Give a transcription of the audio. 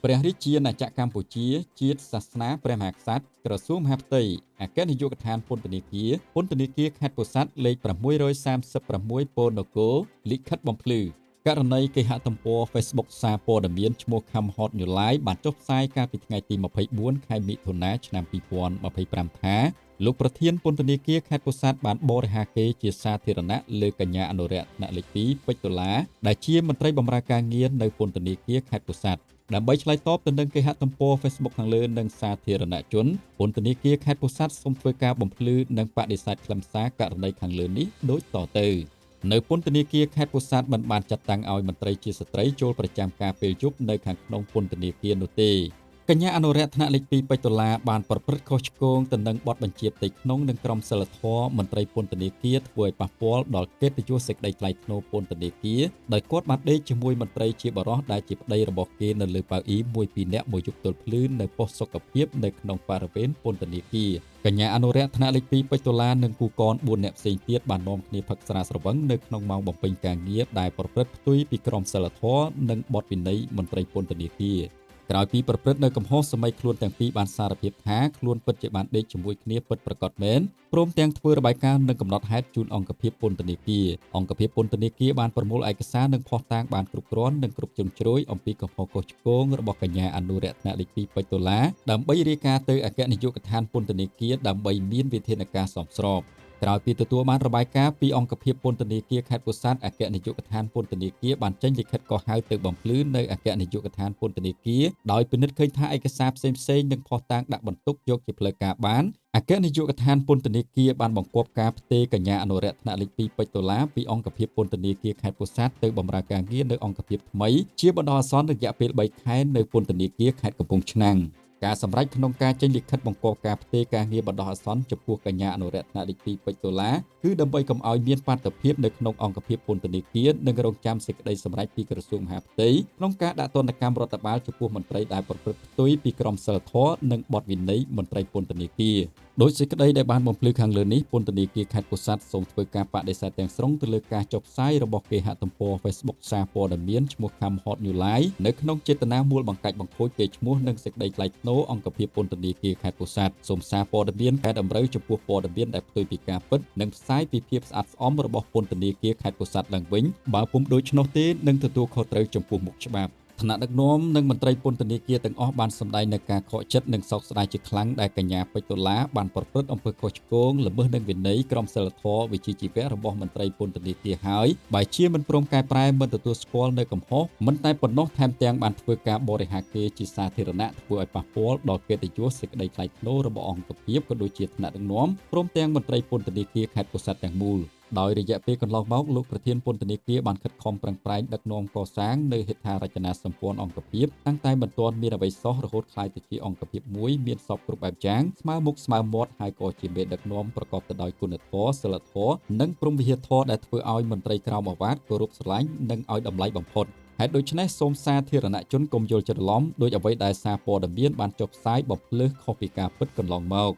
ព្រះរាជាណាចក្រកម្ពុជាជាតិសាសនាព្រះមហាក្សត្រក្រសួងមហាផ្ទៃអគ្គនាយកដ្ឋានពន្ធនាគារខេត្តពោធិ៍សាត់លេខ636ពោធិ៍នគរលិខិតបំភ្លឺករណីគេហទំព័រ Facebook សារព័ត៌មានឈ្មោះ Come Hot New Life បានចុះផ្សាយកាលពីថ្ងៃទី24ខែមិថុនាឆ្នាំ2025ថាលោកប្រធានពន្ធនាគារខេត្តពោធិ៍សាត់បានបរិហាកេរជាសាធារណៈលើកញ្ញាអនុរិយថ្នាក់លេខ2ពេជ្រដុល្លារដែលជាមន្ត្រីបម្រើការងារនៅពន្ធនាគារខេត្តពោធិ៍សាត់ដើម្បីឆ្លើយតបទៅនឹងគេហទំព័រ Facebook ខាងលើនិងសាធារណជនពន្ធនាគារខេត្តពោធិ៍សាត់សូមធ្វើការបំភ្លឺនិងបដិសេធខ្លឹមសារករណីខាងលើនេះដូចតទៅនៅពន្ធនាគារខេត្តពោធិ៍សាត់មិនបានចាត់តាំងឲ្យមន្ត្រីជាស្ត្រីចូលប្រចាំការពេលយប់នៅខាងក្នុងពន្ធនាគារនោះទេកញ្ញាអនុរិយថ្នាក់លេខ2ពេជ្រដុល្លារបានប្រព្រឹត្តខុសឆ្គងទៅនឹងបទបញ្ជាផ្ទៃក្នុងនិងក្រមសីលធម៌មន្ត្រីពន្ធនាគារធ្វើឲ្យប៉ះពាល់ដល់កិត្តិយសសេចក្តីថ្លៃថ្នូរពន្ធនាគារដោយគាត់បានដេកជាមួយមន្ត្រីជាបរិសុទ្ធដែលជាប្តីរបស់គេនៅលើប៉ៅអ៊ីមួយពីរនាក់មួយយប់ទល់ភ្លឺនៅប៉ុស្តិ៍សុខភាពនៅក្នុងបរិវេណពន្ធនាគារកញ្ញាអនុរិយថ្នាក់លេខ2ពេជ្រដុល្លារនិងគូកន4នាក់ផ្សេងទៀតបាននាំគ្នាផឹកស្រាស្រវឹងនៅក្នុងម៉ោងបំពេញការងារដែលប្រព្រឹត្តផ្ទុយពីក្រមសីលធម៌និងបទវិន័យមន្ត្រីពន្ធនាគារក្រោយពីប្រព្រឹត្តនៅកំហុសសម័យខ្លួនទាំងពីរបានសារភាពថាខ្លួនពិតជាបានដេកជាមួយគ្នាពិតប្រាកដមែនព្រមទាំងធ្វើរបាយការណ៍និងកំណត់ហេតុជូនអង្គភាពពន្ធនាគារអង្គភាពពន្ធនាគារបានប្រមូលឯកសារនិងភស្តុតាងបានគ្រប់គ្រាន់និងគ្រប់ជ្រុងជ្រោយអំពីកំហុសខុសឆ្គងរបស់កញ្ញាអនុរិយថ្នាក់លេខ2ពេជ្រដុល្លារដើម្បីរាយការណ៍ទៅអគ្គនាយកដ្ឋានពន្ធនាគារដើម្បីមានវិធានការសមស្របក្រោយពីទទួលបានរបាយការណ៍ពីអង្គភាពពន្ធនាគារខេត្តពោធិ៍សាត់អគ្គនាយកដ្ឋានពន្ធនាគារបានចេញលិខិតកោះហៅទៅបំភ្លឺនៅអគ្គនាយកដ្ឋានពន្ធនាគារដោយពិនិត្យឃើញថាឯកសារផ្សេងៗនិងភស្តុតាងដាក់បន្ទុកយកជាផ្លូវការបានអគ្គនាយកដ្ឋានពន្ធនាគារបានបង្គាប់ការផ្ទេរកញ្ញាអនុរិយថ្នាក់លេខ2ពេជ្រដុល្លារពីអង្គភាពពន្ធនាគារខេត្តពោធិ៍សាត់ទៅបម្រើការងារនៅអង្គភាពថ្មីជាបណ្ដោះអាសន្នរយៈពេល3ខែនៅពន្ធនាគារខេត្តកំពង់ឆ្នាំងការសម្រេចក្នុងការចេញលិខិតបង្គាប់ការផ្ទេរការងារបណ្ដោះអាសន្នចំពោះកញ្ញាអនុរិយថ្នាក់លេខ2ពេជ្រដុល្លារគឺដើម្បីកុំឲ្យមានបាតុភិបនៅក្នុងអង្គភាពពន្ធនាគារនិងរងចាំសេចក្តីសម្រេចពីក្រសួងមហាផ្ទៃក្នុងការដាក់ទណ្ឌកម្មរដ្ឋបាលចំពោះមន្ត្រីដែលប្រព្រឹត្តផ្ទុយពីក្រមសីលធម៌និងបទវិន័យមន្ត្រីពន្ធនាគារដោយសេចក្តីដែលបានបំភ្លឺខាងលើនេះពន្ធនាគារខេត្តពោធិ៍សាត់សូមធ្វើការបដិសេធទាំងស្រុងទៅលើការចុះផ្សាយរបស់គេហទំព័រ Facebook សារព័ត៌មានឈ្មោះ Come Hot New Life នៅក្នុងចេតនាមូលបង្កាច់បង្ខូចកេរ្តិ៍ឈ្មោះនិងសេចក្តីថ្លៃថ្នូរអង្គភាពពន្ធនាគារខេត្តពោធិ៍សាត់សូមសារព័ត៌មានខេត្តតម្រូវចំពោះព័ត៌មានដែលផ្ទុយពីការពិតនិងផ្សាយពីភាពស្អាតស្អំរបស់ពន្ធនាគារខេត្តពោធិ៍សាត់ឡើងវិញបើពុំដូច្នោះទេនឹងទទួលខុសត្រូវចំពោះមុខច្បាប់ថ្នាក់ដឹកនាំនិងមន្ត្រីពន្ធនាគារទាំងអស់បានសម្ដែងនូវការខកចិត្តនិងសោកស្ដាយជាខ្លាំងដែលកញ្ញាពេជ្រដុល្លារបានប្រព្រឹត្តអំពើខុសឆ្គងល្មើសនឹងវិន័យក្រមសីលធម៌វិជ្ជាជីវៈរបស់មន្ត្រីពន្ធនាគារហើយបើជាមិនព្រមកែប្រែមិនទទួលស្គាល់នៅកំហុសមិនតែប៉ុណ្ណោះថែមទាំងបានធ្វើការបរិហាកេរ្តិ៍ជាសាធារណៈធ្វើឲ្យប៉ះពាល់ដល់កិត្តិយសសេចក្តីថ្លៃថ្នូររបស់អង្គភាពក៏ដូចជាថ្នាក់ដឹកនាំព្រមទាំងមន្ត្រីពន្ធនាគារខេត្តពោធិ៍សាត់ទាំងមូលដោយរយៈពេលកន្លងមកលោកប្រធានពន្ធនាគារបានខិតខំប្រឹងប្រែងដឹកនាំកសាងនៅហេដ្ឋារចនាសម្ព័ន្ធអង្គភាពតាំងតែមិនទាន់មានអ្វីសោះរហូតក្លាយទៅជាអង្គភាពមួយមានសពគ្រប់បែបយ៉ាងស្មើមុខស្មើមាត់ហើយក៏ជាមេដឹកនាំប្រកបទៅដោយគុណធម៌សិលធម៌និងព្រហ្មវិហារធម៌ដែលធ្វើឲ្យមន្ត្រីក្រមអាវ៉ាតគោរពស្រឡាញ់និងឲ្យតម្លៃបំផុតហេតុដូច្នេះសូមសាធារណជនកុំយល់ច្រឡំដោយអ្វីដែលសារព័ត៌មានបានចុះផ្សាយបំភ្លឺខុសពីការពិតកន្លងមក